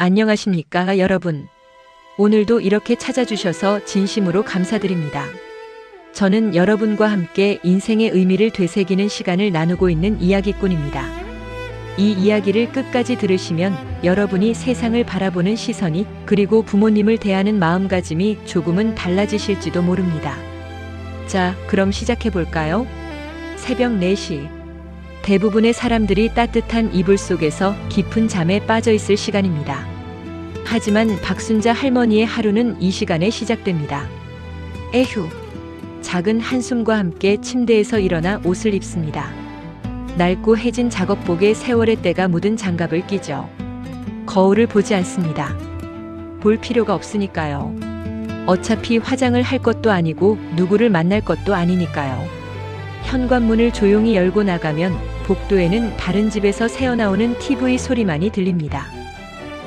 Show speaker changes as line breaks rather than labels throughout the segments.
안녕하십니까, 여러분. 오늘도 이렇게 찾아주셔서 진심으로 감사드립니다. 저는 여러분과 함께 인생의 의미를 되새기는 시간을 나누고 있는 이야기꾼입니다. 이 이야기를 끝까지 들으시면 여러분이 세상을 바라보는 시선이, 그리고 부모님을 대하는 마음가짐이 조금은 달라지실지도 모릅니다. 자, 그럼 시작해볼까요? 새벽 4시. 대부분의 사람들이 따뜻한 이불 속에서 깊은 잠에 빠져 있을 시간입니다. 하지만 박순자 할머니의 하루는 이 시간에 시작됩니다. 에휴. 작은 한숨과 함께 침대에서 일어나 옷을 입습니다. 낡고 해진 작업복에 세월의 때가 묻은 장갑을 끼죠. 거울을 보지 않습니다. 볼 필요가 없으니까요. 어차피 화장을 할 것도 아니고 누구를 만날 것도 아니니까요. 현관문을 조용히 열고 나가면 복도에는 다른 집에서 새어나오는 TV 소리만이 들립니다.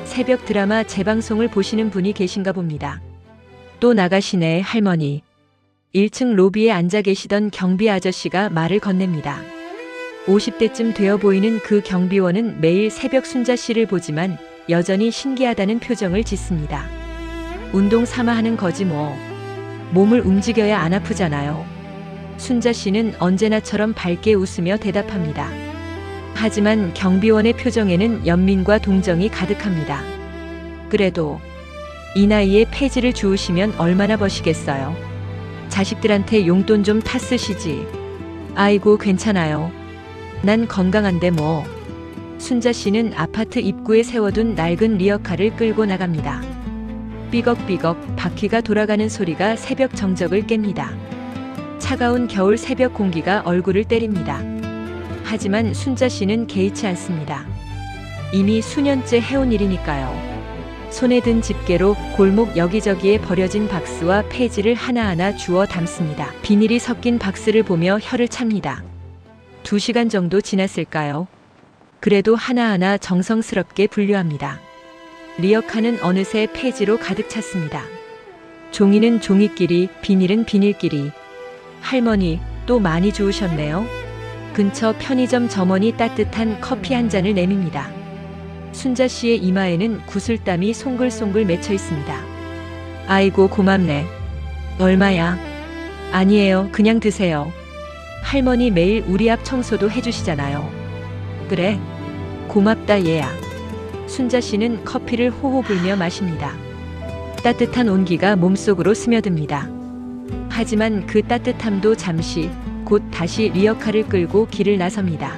새벽 드라마 재방송을 보시는 분이 계신가 봅니다. 또 나가시네, 할머니. 1층 로비에 앉아 계시던 경비 아저씨가 말을 건넵니다. 50대쯤 되어 보이는 그 경비원은 매일 새벽 순자 씨를 보지만 여전히 신기하다는 표정을 짓습니다. 운동 삼아 하는 거지 뭐. 몸을 움직여야 안 아프잖아요. 순자 씨는 언제나처럼 밝게 웃으며 대답합니다. 하지만 경비원의 표정에는 연민과 동정이 가득합니다. 그래도 이 나이에 폐지를 주우시면 얼마나 버시겠어요. 자식들한테 용돈 좀 타 쓰시지. 아이고, 괜찮아요. 난 건강한데 뭐. 순자 씨는 아파트 입구에 세워둔 낡은 리어카를 끌고 나갑니다. 삐걱삐걱 바퀴가 돌아가는 소리가 새벽 정적을 깹니다. 차가운 겨울 새벽 공기가 얼굴을 때립니다. 하지만 순자 씨는 개의치 않습니다. 이미 수년째 해온 일이니까요. 손에 든 집게로 골목 여기저기에 버려진 박스와 폐지를 하나하나 주워 담습니다. 비닐이 섞인 박스를 보며 혀를 찹니다. 2시간 정도 지났을까요? 그래도 하나하나 정성스럽게 분류합니다. 리어카는 어느새 폐지로 가득 찼습니다. 종이는 종이끼리, 비닐은 비닐끼리. 할머니, 또 많이 주우셨네요. 근처 편의점 점원이 따뜻한 커피 한 잔을 내밉니다. 순자 씨의 이마에는 구슬땀이 송글송글 맺혀 있습니다. 아이고, 고맙네. 얼마야? 아니에요, 그냥 드세요. 할머니 매일 우리 앞 청소도 해주시잖아요. 그래, 고맙다 얘야. 순자 씨는 커피를 호호 불며 마십니다. 따뜻한 온기가 몸속으로 스며듭니다. 하지만 그 따뜻함도 잠시, 곧 다시 리어카를 끌고 길을 나섭니다.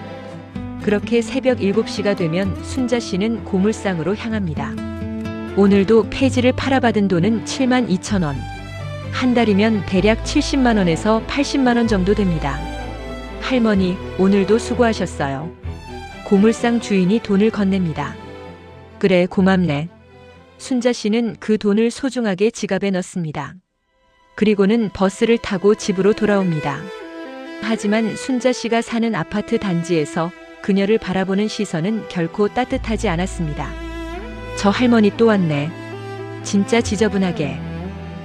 그렇게 새벽 7시가 되면 순자 씨는 고물상으로 향합니다. 오늘도 폐지를 팔아받은 돈은 72,000원. 한 달이면 대략 70만원에서 80만원 정도 됩니다. 할머니, 오늘도 수고하셨어요. 고물상 주인이 돈을 건넵니다. 그래, 고맙네. 순자 씨는 그 돈을 소중하게 지갑에 넣습니다. 그리고는 버스를 타고 집으로 돌아옵니다. 하지만 순자 씨가 사는 아파트 단지에서 그녀를 바라보는 시선은 결코 따뜻하지 않았습니다. 저 할머니 또 왔네. 진짜 지저분하게.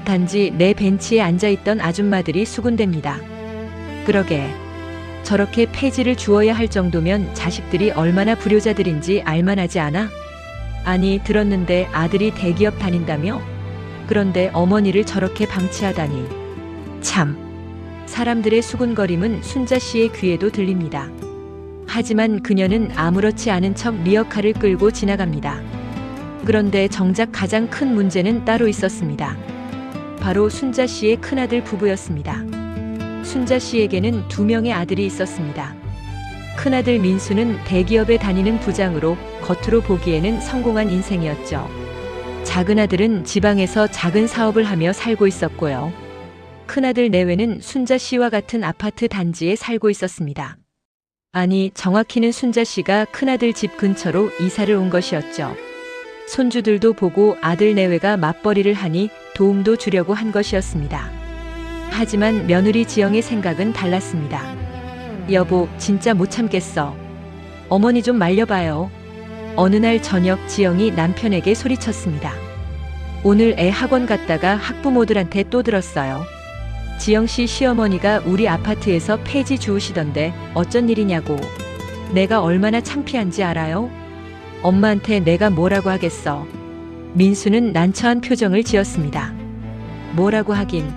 단지 내 벤치에 앉아있던 아줌마들이 수군댑니다. 그러게. 저렇게 폐지를 주워야 할 정도면 자식들이 얼마나 불효자들인지 알만하지 않아? 아니, 들었는데 아들이 대기업 다닌다며? 그런데 어머니를 저렇게 방치하다니. 참. 사람들의 수군거림은 순자 씨의 귀에도 들립니다. 하지만 그녀는 아무렇지 않은 척 리어카를 끌고 지나갑니다. 그런데 정작 가장 큰 문제는 따로 있었습니다. 바로 순자 씨의 큰아들 부부였습니다. 순자 씨에게는 2명의 아들이 있었습니다. 큰아들 민수는 대기업에 다니는 부장으로 겉으로 보기에는 성공한 인생이었죠. 작은아들은 지방에서 작은 사업을 하며 살고 있었고요. 큰아들 내외는 순자 씨와 같은 아파트 단지에 살고 있었습니다. 아니, 정확히는 순자 씨가 큰아들 집 근처로 이사를 온 것이었죠. 손주들도 보고 아들 내외가 맞벌이를 하니 도움도 주려고 한 것이었습니다. 하지만 며느리 지영의 생각은 달랐습니다. 여보, 진짜 못 참겠어. 어머니 좀 말려봐요. 어느 날 저녁 지영이 남편에게 소리쳤습니다. 오늘 애 학원 갔다가 학부모들한테 또 들었어요. 지영 씨 시어머니가 우리 아파트에서 폐지 주우시던데 어쩐 일이냐고. 내가 얼마나 창피한지 알아요? 엄마한테 내가 뭐라고 하겠어. 민수는 난처한 표정을 지었습니다. 뭐라고 하긴.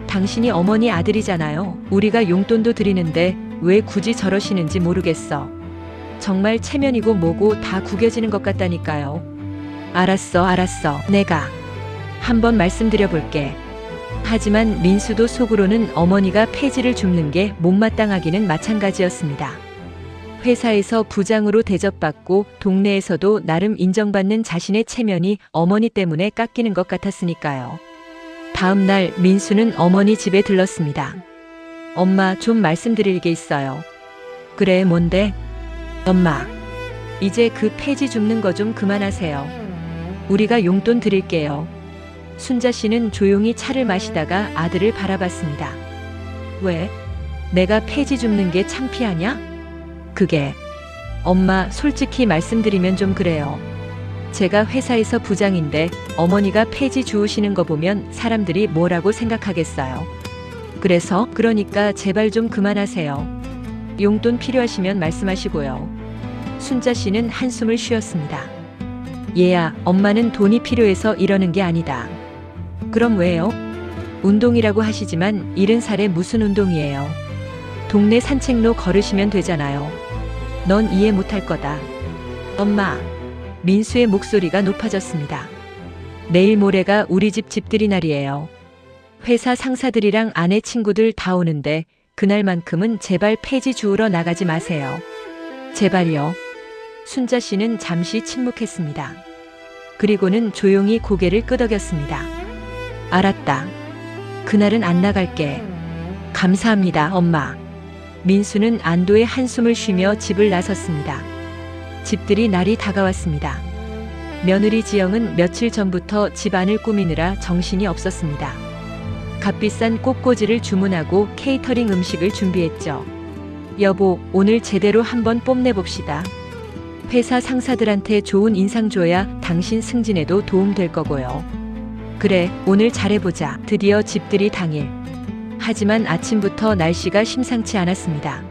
당신이 어머니 아들이잖아요. 우리가 용돈도 드리는데 왜 굳이 저러시는지 모르겠어. 정말 체면이고 뭐고 다 구겨지는 것 같다니까요. 알았어. 내가 한번 말씀드려 볼게. 하지만 민수도 속으로는 어머니가 폐지를 줍는 게 못마땅하기는 마찬가지였습니다. 회사에서 부장으로 대접받고 동네에서도 나름 인정받는 자신의 체면이 어머니 때문에 깎이는 것 같았으니까요. 다음 날 민수는 어머니 집에 들렀습니다. 엄마, 좀 말씀드릴 게 있어요. 그래, 뭔데? 엄마, 이제 그 폐지 줍는 거 좀 그만하세요. 우리가 용돈 드릴게요. 순자 씨는 조용히 차를 마시다가 아들을 바라봤습니다. 왜? 내가 폐지 줍는 게 창피하냐? 그게, 엄마, 솔직히 말씀드리면 좀 그래요. 제가 회사에서 부장인데 어머니가 폐지 주우시는 거 보면 사람들이 뭐라고 생각하겠어요. 그러니까 제발 좀 그만하세요. 용돈 필요하시면 말씀하시고요. 순자 씨는 한숨을 쉬었습니다. 얘야, 엄마는 돈이 필요해서 이러는 게 아니다. 그럼 왜요? 운동이라고 하시지만 70살에 무슨 운동이에요? 동네 산책로 걸으시면 되잖아요. 넌 이해 못할 거다. 엄마. 민수의 목소리가 높아졌습니다. 내일 모레가 우리 집 집들이 날이에요. 회사 상사들이랑 아내 친구들 다 오는데 그날만큼은 제발 폐지 주우러 나가지 마세요. 제발요. 순자 씨는 잠시 침묵했습니다. 그리고는 조용히 고개를 끄덕였습니다. 알았다. 그날은 안 나갈게. 감사합니다, 엄마. 민수는 안도의 한숨을 쉬며 집을 나섰습니다. 집들이 날이 다가왔습니다. 며느리 지영은 며칠 전부터 집안을 꾸미느라 정신이 없었습니다. 값비싼 꽃꽂이를 주문하고 케이터링 음식을 준비했죠. 여보, 오늘 제대로 한번 뽐내봅시다. 회사 상사들한테 좋은 인상 줘야 당신 승진에도 도움 될 거고요. 그래, 오늘 잘해보자. 드디어 집들이 당일. 하지만 아침부터 날씨가 심상치 않았습니다.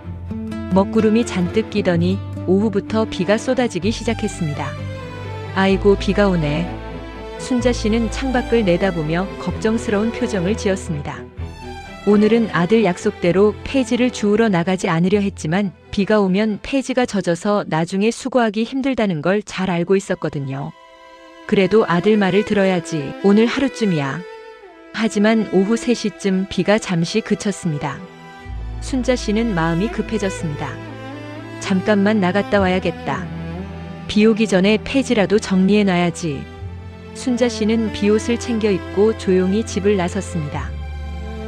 먹구름이 잔뜩 끼더니 오후부터 비가 쏟아지기 시작했습니다. 아이고, 비가 오네. 순자 씨는 창밖을 내다보며 걱정스러운 표정을 지었습니다. 오늘은 아들 약속대로 폐지를 주우러 나가지 않으려 했지만 비가 오면 폐지가 젖어서 나중에 수거하기 힘들다는 걸 잘 알고 있었거든요. 그래도 아들 말을 들어야지. 오늘 하루쯤이야. 하지만 오후 3시쯤 비가 잠시 그쳤습니다. 순자 씨는 마음이 급해졌습니다. 잠깐만 나갔다 와야겠다. 비 오기 전에 폐지라도 정리해놔야지. 순자 씨는 비옷을 챙겨 입고 조용히 집을 나섰습니다.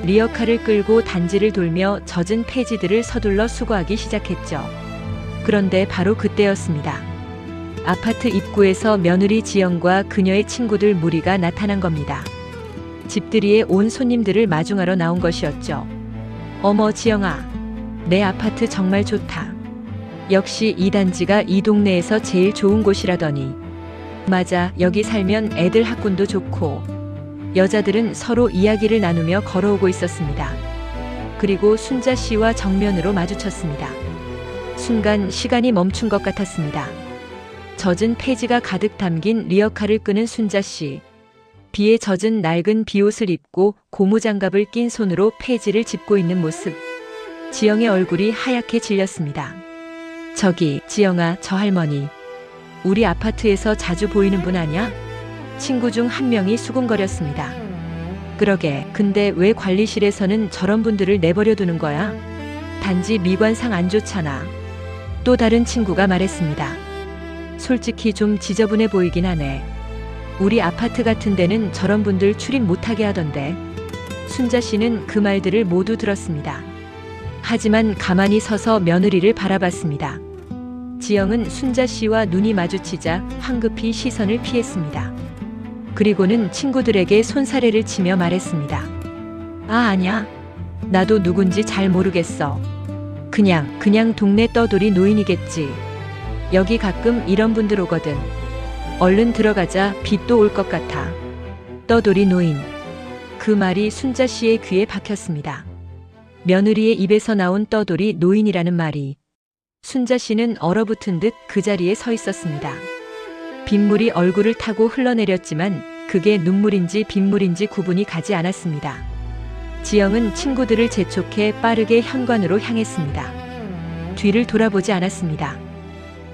리어카를 끌고 단지를 돌며 젖은 폐지들을 서둘러 수거하기 시작했죠. 그런데 바로 그때였습니다. 아파트 입구에서 며느리 지영과 그녀의 친구들 무리가 나타난 겁니다. 집들이에 온 손님들을 마중하러 나온 것이었죠. 어머, 지영아. 내 아파트 정말 좋다. 역시 이 단지가 이 동네에서 제일 좋은 곳이라더니. 맞아, 여기 살면 애들 학군도 좋고. 여자들은 서로 이야기를 나누며 걸어오고 있었습니다. 그리고 순자 씨와 정면으로 마주쳤습니다. 순간 시간이 멈춘 것 같았습니다. 젖은 폐지가 가득 담긴 리어카를 끄는 순자 씨. 비에 젖은 낡은 비옷을 입고 고무장갑을 낀 손으로 폐지를 짚고 있는 모습. 지영의 얼굴이 하얗게 질렸습니다. 저기, 지영아, 저 할머니. 우리 아파트에서 자주 보이는 분 아냐? 친구 중 한 명이 수군거렸습니다. 그러게, 근데 왜 관리실에서는 저런 분들을 내버려 두는 거야? 단지 미관상 안 좋잖아. 또 다른 친구가 말했습니다. 솔직히 좀 지저분해 보이긴 하네. 우리 아파트 같은 데는 저런 분들 출입 못하게 하던데. 순자 씨는 그 말들을 모두 들었습니다. 하지만 가만히 서서 며느리를 바라봤습니다. 지영은 순자 씨와 눈이 마주치자 황급히 시선을 피했습니다. 그리고는 친구들에게 손사래를 치며 말했습니다. 아, 아냐. 나도 누군지 잘 모르겠어. 그냥 동네 떠돌이 노인이겠지. 여기 가끔 이런 분들 오거든. 얼른 들어가자. 비 또 올 것 같아. 떠돌이 노인. 그 말이 순자 씨의 귀에 박혔습니다. 며느리의 입에서 나온 떠돌이 노인이라는 말이. 순자 씨는 얼어붙은 듯 그 자리에 서 있었습니다. 빗물이 얼굴을 타고 흘러내렸지만 그게 눈물인지 빗물인지 구분이 가지 않았습니다. 지영은 친구들을 재촉해 빠르게 현관으로 향했습니다. 뒤를 돌아보지 않았습니다.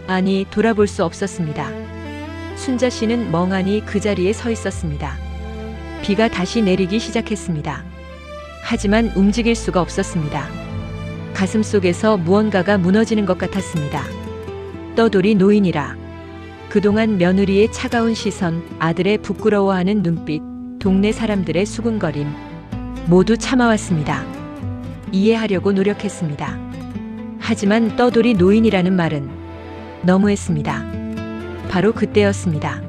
아니, 돌아볼 수 없었습니다. 순자 씨는 멍하니 그 자리에 서 있었습니다. 비가 다시 내리기 시작했습니다. 하지만 움직일 수가 없었습니다. 가슴 속에서 무언가가 무너지는 것 같았습니다. 떠돌이 노인이라. 그동안 며느리의 차가운 시선, 아들의 부끄러워하는 눈빛, 동네 사람들의 수군거림, 모두 참아왔습니다. 이해하려고 노력했습니다. 하지만 떠돌이 노인이라는 말은 너무했습니다. 바로 그때였습니다.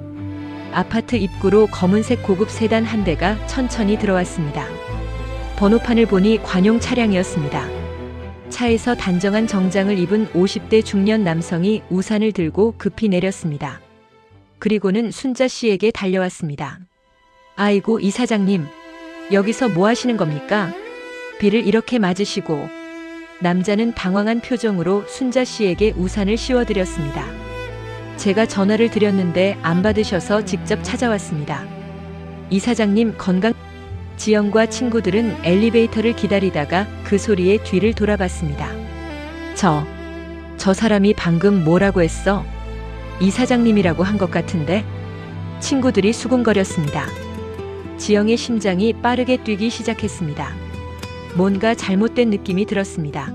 아파트 입구로 검은색 고급 세단 한 대가 천천히 들어왔습니다. 번호판을 보니 관용 차량이었습니다. 차에서 단정한 정장을 입은 50대 중년 남성이 우산을 들고 급히 내렸습니다. 그리고는 순자 씨에게 달려왔습니다. 아이고, 이사장님, 여기서 뭐 하시는 겁니까? 비를 이렇게 맞으시고. 남자는 당황한 표정으로 순자 씨에게 우산을 씌워드렸습니다. 제가 전화를 드렸는데 안 받으셔서 직접 찾아왔습니다. 이사장님 건강... 지영과 친구들은 엘리베이터를 기다리다가 그 소리에 뒤를 돌아봤습니다. 저 사람이 방금 뭐라고 했어? 이사장님이라고 한 것 같은데? 친구들이 수군거렸습니다. 지영의 심장이 빠르게 뛰기 시작했습니다. 뭔가 잘못된 느낌이 들었습니다.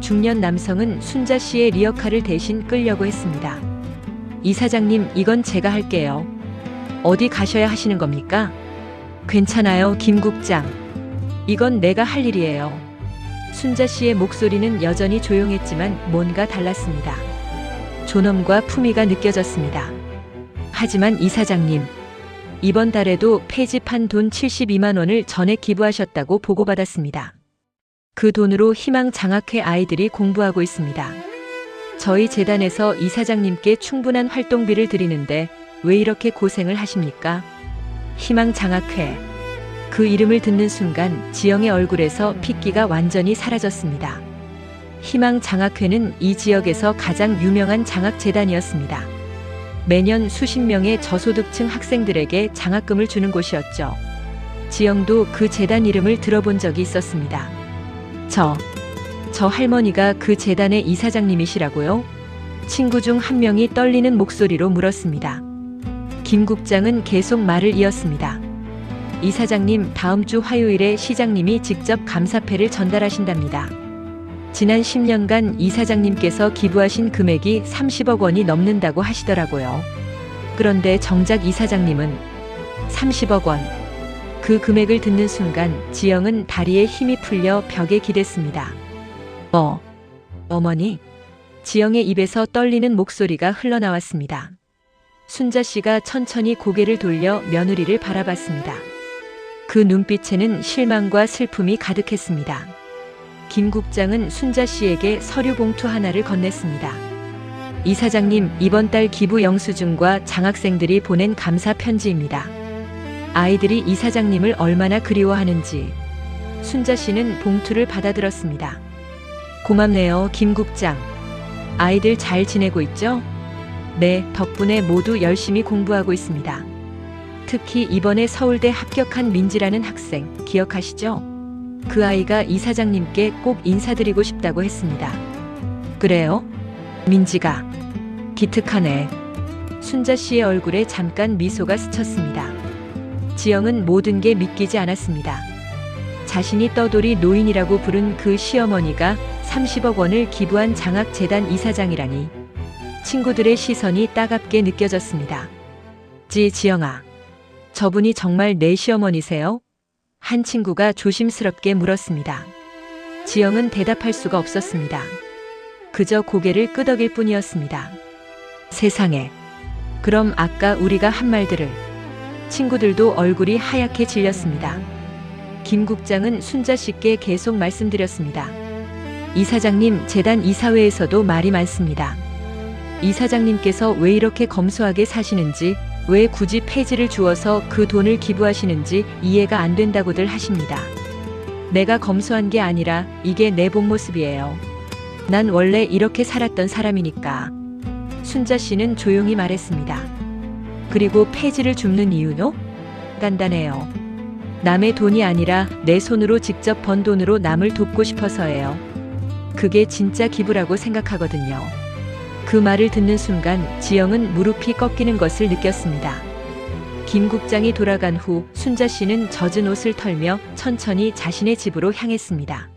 중년 남성은 순자 씨의 리어카를 대신 끌려고 했습니다. 이사장님, 이건 제가 할게요. 어디 가셔야 하시는 겁니까? 괜찮아요, 김 국장. 이건 내가 할 일이에요. 순자 씨의 목소리는 여전히 조용했지만 뭔가 달랐습니다. 존엄과 품위가 느껴졌습니다. 하지만 이사장님, 이번 달에도 폐지판 돈 72만 원을 전액 기부하셨다고 보고받았습니다. 그 돈으로 희망 장학회 아이들이 공부하고 있습니다. 저희 재단에서 이사장님께 충분한 활동비를 드리는데 왜 이렇게 고생을 하십니까? 희망 장학회. 그 이름을 듣는 순간 지영의 얼굴에서 핏기가 완전히 사라졌습니다. 희망 장학회는 이 지역에서 가장 유명한 장학재단이었습니다. 매년 수십 명의 저소득층 학생들에게 장학금을 주는 곳이었죠. 지영도 그 재단 이름을 들어본 적이 있었습니다. 저 할머니가 그 재단의 이사장님이시라고요? 친구 중 한 명이 떨리는 목소리로 물었습니다. 김 국장은 계속 말을 이었습니다. 이사장님, 다음 주 화요일에 시장님이 직접 감사패를 전달하신답니다. 지난 10년간 이사장님께서 기부하신 금액이 30억 원이 넘는다고 하시더라고요. 그런데 정작 이사장님은 30억 원. 그 금액을 듣는 순간 지영은 다리에 힘이 풀려 벽에 기댔습니다. 어머니? 지영의 입에서 떨리는 목소리가 흘러나왔습니다. 순자 씨가 천천히 고개를 돌려 며느리를 바라봤습니다. 그 눈빛에는 실망과 슬픔이 가득했습니다. 김 국장은 순자 씨에게 서류 봉투 하나를 건넸습니다. 이사장님, 이번 달 기부 영수증과 장학생들이 보낸 감사 편지입니다. 아이들이 이사장님을 얼마나 그리워하는지. 순자 씨는 봉투를 받아들었습니다. 고맙네요, 김 국장. 아이들 잘 지내고 있죠? 네, 덕분에 모두 열심히 공부하고 있습니다. 특히 이번에 서울대 합격한 민지라는 학생 기억하시죠? 그 아이가 이사장님께 꼭 인사드리고 싶다고 했습니다. 그래요? 민지가. 기특하네. 순자 씨의 얼굴에 잠깐 미소가 스쳤습니다. 지영은 모든 게 믿기지 않았습니다. 자신이 떠돌이 노인이라고 부른 그 시어머니가 30억 원을 기부한 장학재단 이사장이라니. 친구들의 시선이 따갑게 느껴졌습니다. 지영아, 저분이 정말 내 시어머니세요? 한 친구가 조심스럽게 물었습니다. 지영은 대답할 수가 없었습니다. 그저 고개를 끄덕일 뿐이었습니다. 세상에. 그럼 아까 우리가 한 말들을. 친구들도 얼굴이 하얗게 질렸습니다. 김 국장은 순자 씨께 계속 말씀드렸습니다. 이사장님, 재단 이사회에서도 말이 많습니다. 이사장님께서 왜 이렇게 검소하게 사시는지, 왜 굳이 폐지를 주어서 그 돈을 기부하시는지 이해가 안 된다고들 하십니다. 내가 검소한 게 아니라 이게 내 본 모습이에요. 난 원래 이렇게 살았던 사람이니까. 순자 씨는 조용히 말했습니다. 그리고 폐지를 줍는 이유도 간단해요. 남의 돈이 아니라 내 손으로 직접 번 돈으로 남을 돕고 싶어서예요. 그게 진짜 기부라고 생각하거든요. 그 말을 듣는 순간 지영은 무릎이 꺾이는 것을 느꼈습니다. 김 국장이 돌아간 후 순자 씨는 젖은 옷을 털며 천천히 자신의 집으로 향했습니다.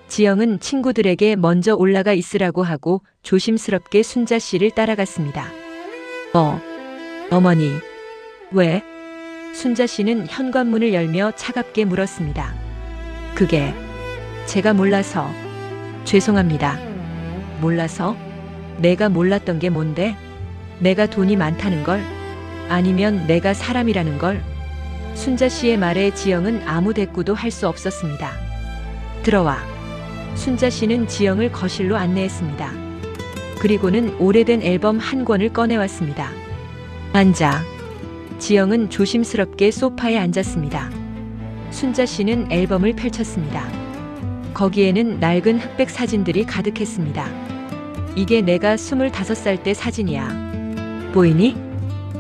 지영은 친구들에게 먼저 올라가 있으라고 하고 조심스럽게 순자 씨를 따라갔습니다. 어머니, 왜? 순자 씨는 현관문을 열며 차갑게 물었습니다. 그게 제가 몰라서. 죄송합니다. 몰라서? 내가 몰랐던 게 뭔데? 내가 돈이 많다는 걸? 아니면 내가 사람이라는 걸? 순자 씨의 말에 지영은 아무 대꾸도 할 수 없었습니다. 들어와. 순자 씨는 지영을 거실로 안내했습니다. 그리고는 오래된 앨범 한 권을 꺼내왔습니다. 앉아. 지영은 조심스럽게 소파에 앉았습니다. 순자 씨는 앨범을 펼쳤습니다. 거기에는 낡은 흑백 사진들이 가득했습니다. 이게 내가 25살 때 사진이야. 보이니?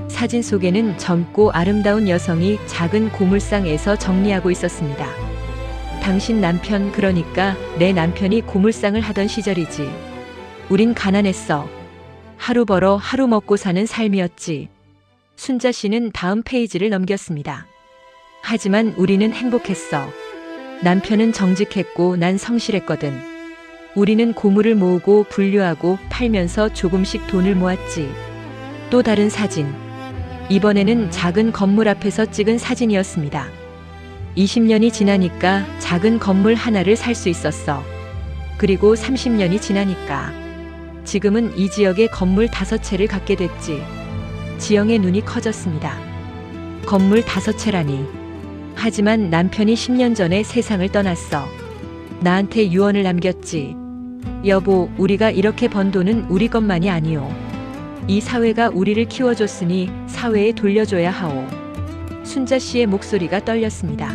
사진 속에는 젊고 아름다운 여성이 작은 고물상에서 정리하고 있었습니다. 당신 남편, 그러니까 내 남편이 고물상을 하던 시절이지. 우린 가난했어. 하루 벌어 하루 먹고 사는 삶이었지. 순자 씨는 다음 페이지를 넘겼습니다. 하지만 우리는 행복했어. 남편은 정직했고 난 성실했거든. 우리는 고물을 모으고 분류하고 팔면서 조금씩 돈을 모았지. 또 다른 사진. 이번에는 작은 건물 앞에서 찍은 사진이었습니다. 20년이 지나니까 작은 건물 하나를 살 수 있었어. 그리고 30년이 지나니까 지금은 이 지역에 건물 5채를 갖게 됐지. 지영의 눈이 커졌습니다. 건물 5채라니. 하지만 남편이 10년 전에 세상을 떠났어. 나한테 유언을 남겼지. 여보, 우리가 이렇게 번 돈은 우리 것만이 아니오. 이 사회가 우리를 키워줬으니 사회에 돌려줘야 하오. 순자 씨의 목소리가 떨렸습니다.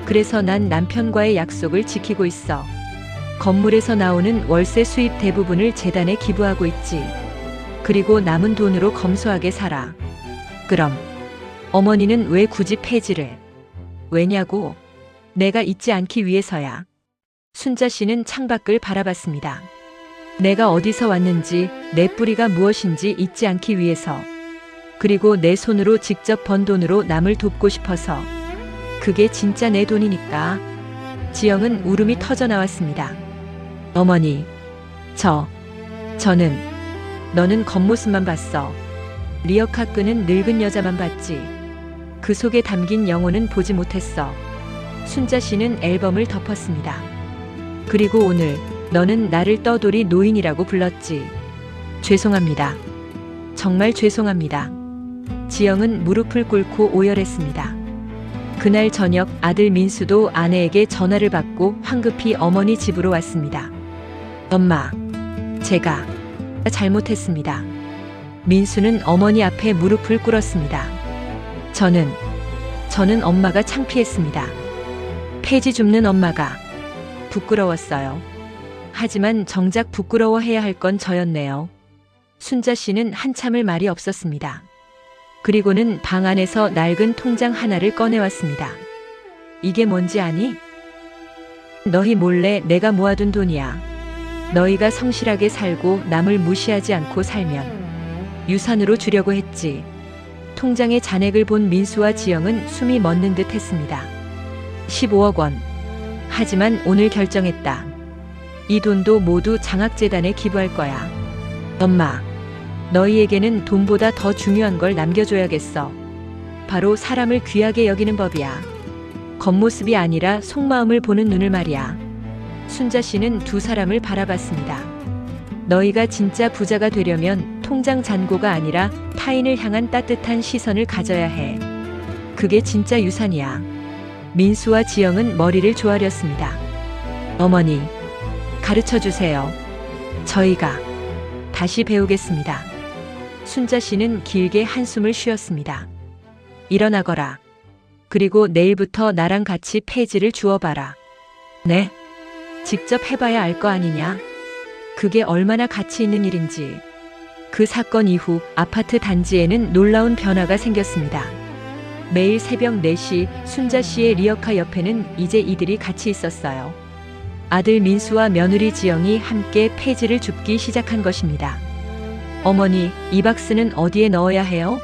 그래서 난 남편과의 약속을 지키고 있어. 건물에서 나오는 월세 수입 대부분을 재단에 기부하고 있지. 그리고 남은 돈으로 검소하게 살아. 그럼 어머니는 왜 굳이 폐지를? 왜냐고? 내가 잊지 않기 위해서야. 순자 씨는 창밖을 바라봤습니다. 내가 어디서 왔는지, 내 뿌리가 무엇인지 잊지 않기 위해서. 그리고 내 손으로 직접 번 돈으로 남을 돕고 싶어서. 그게 진짜 내 돈이니까. 지영은 울음이 터져 나왔습니다. 어머니, 저는 너는 겉모습만 봤어. 리어카 끄는 늙은 여자만 봤지. 그 속에 담긴 영혼은 보지 못했어. 순자 씨는 앨범을 덮었습니다. 그리고 오늘 너는 나를 떠돌이 노인이라고 불렀지. 죄송합니다. 정말 죄송합니다. 지영은 무릎을 꿇고 오열했습니다. 그날 저녁 아들 민수도 아내에게 전화를 받고 황급히 어머니 집으로 왔습니다. 엄마, 제가 잘못했습니다. 민수는 어머니 앞에 무릎을 꿇었습니다. 저는 엄마가 창피했습니다. 폐지 줍는 엄마가 부끄러웠어요. 하지만 정작 부끄러워해야 할 건 저였네요. 순자 씨는 한참을 말이 없었습니다. 그리고는 방 안에서 낡은 통장 하나를 꺼내왔습니다. 이게 뭔지 아니? 너희 몰래 내가 모아둔 돈이야. 너희가 성실하게 살고 남을 무시하지 않고 살면 유산으로 주려고 했지. 통장의 잔액을 본 민수와 지영은 숨이 멎는 듯 했습니다. 15억 원. 하지만 오늘 결정했다. 이 돈도 모두 장학재단에 기부할 거야. 엄마, 너희에게는 돈보다 더 중요한 걸 남겨줘야겠어. 바로 사람을 귀하게 여기는 법이야. 겉모습이 아니라 속마음을 보는 눈을 말이야. 순자 씨는 두 사람을 바라봤습니다. 너희가 진짜 부자가 되려면 통장 잔고가 아니라 타인을 향한 따뜻한 시선을 가져야 해. 그게 진짜 유산이야. 민수와 지영은 머리를 조아렸습니다. 어머니, 가르쳐 주세요. 저희가 다시 배우겠습니다. 순자 씨는 길게 한숨을 쉬었습니다. 일어나거라. 그리고 내일부터 나랑 같이 폐지를 주워봐라. 네? 직접 해봐야 알 거 아니냐? 그게 얼마나 가치 있는 일인지. 그 사건 이후 아파트 단지에는 놀라운 변화가 생겼습니다. 매일 새벽 4시 순자 씨의 리어카 옆에는 이제 이들이 같이 있었어요. 아들 민수와 며느리 지영이 함께 폐지를 줍기 시작한 것입니다. 어머니, 이 박스는 어디에 넣어야 해요?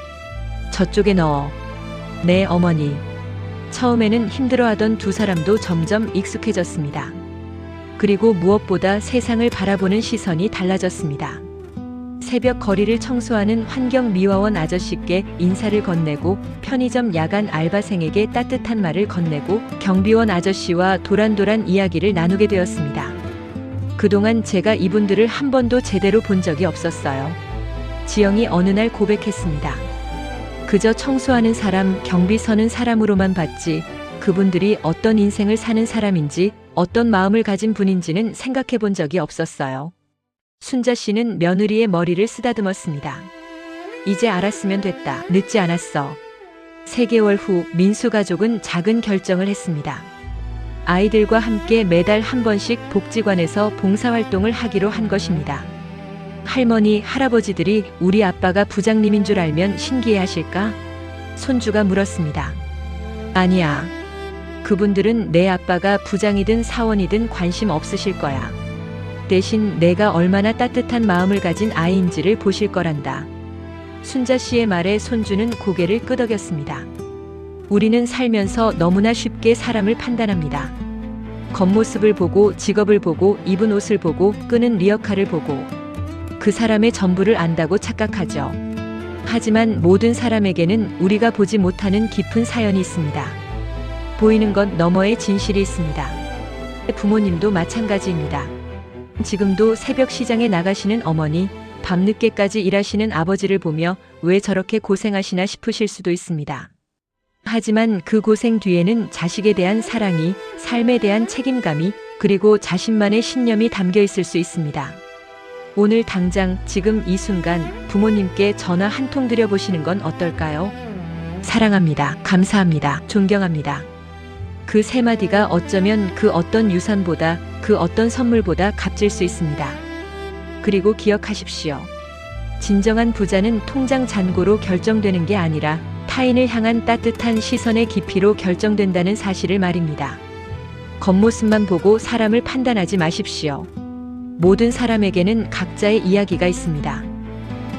저쪽에 넣어. 네, 어머니. 처음에는 힘들어하던 두 사람도 점점 익숙해졌습니다. 그리고 무엇보다 세상을 바라보는 시선이 달라졌습니다. 새벽 거리를 청소하는 환경미화원 아저씨께 인사를 건네고 편의점 야간 알바생에게 따뜻한 말을 건네고 경비원 아저씨와 도란도란 이야기를 나누게 되었습니다. 그동안 제가 이분들을 한 번도 제대로 본 적이 없었어요. 지영이 어느 날 고백했습니다. 그저 청소하는 사람, 경비 서는 사람으로만 봤지 그분들이 어떤 인생을 사는 사람인지 어떤 마음을 가진 분인지는 생각해 본 적이 없었어요. 순자 씨는 며느리의 머리를 쓰다듬었습니다. 이제 알았으면 됐다. 늦지 않았어. 3개월 후 민수 가족은 작은 결정을 했습니다. 아이들과 함께 매달 한 번씩 복지관에서 봉사활동을 하기로 한 것입니다. 할머니, 할아버지들이 우리 아빠가 부장님인 줄 알면 신기해하실까? 손주가 물었습니다. 아니야. 그분들은 내 아빠가 부장이든 사원이든 관심 없으실 거야. 대신 내가 얼마나 따뜻한 마음을 가진 아이인지를 보실 거란다. 순자 씨의 말에 손주는 고개를 끄덕였습니다. 우리는 살면서 너무나 쉽게 사람을 판단합니다. 겉모습을 보고, 직업을 보고, 입은 옷을 보고, 끄는 리어카를 보고 그 사람의 전부를 안다고 착각하죠. 하지만 모든 사람에게는 우리가 보지 못하는 깊은 사연이 있습니다. 보이는 것 너머의 진실이 있습니다. 부모님도 마찬가지입니다. 지금도 새벽 시장에 나가시는 어머니, 밤늦게까지 일하시는 아버지를 보며 왜 저렇게 고생하시나 싶으실 수도 있습니다. 하지만 그 고생 뒤에는 자식에 대한 사랑이, 삶에 대한 책임감이, 그리고 자신만의 신념이 담겨 있을 수 있습니다. 오늘 당장 지금 이 순간 부모님께 전화 한 통 드려보시는 건 어떨까요? 사랑합니다. 감사합니다. 존경합니다. 그 3마디가 어쩌면 그 어떤 유산보다, 그 어떤 선물보다 값질 수 있습니다. 그리고 기억하십시오. 진정한 부자는 통장 잔고로 결정되는 게 아니라 타인을 향한 따뜻한 시선의 깊이로 결정된다는 사실을 말입니다. 겉모습만 보고 사람을 판단하지 마십시오. 모든 사람에게는 각자의 이야기가 있습니다.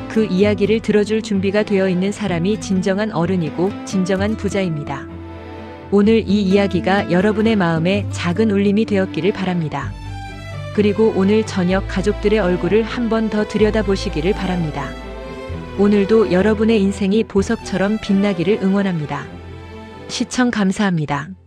그 이야기를 들어줄 준비가 되어 있는 사람이 진정한 어른이고 진정한 부자입니다. 오늘 이 이야기가 여러분의 마음에 작은 울림이 되었기를 바랍니다. 그리고 오늘 저녁 가족들의 얼굴을 한 번 더 들여다보시기를 바랍니다. 오늘도 여러분의 인생이 보석처럼 빛나기를 응원합니다. 시청 감사합니다.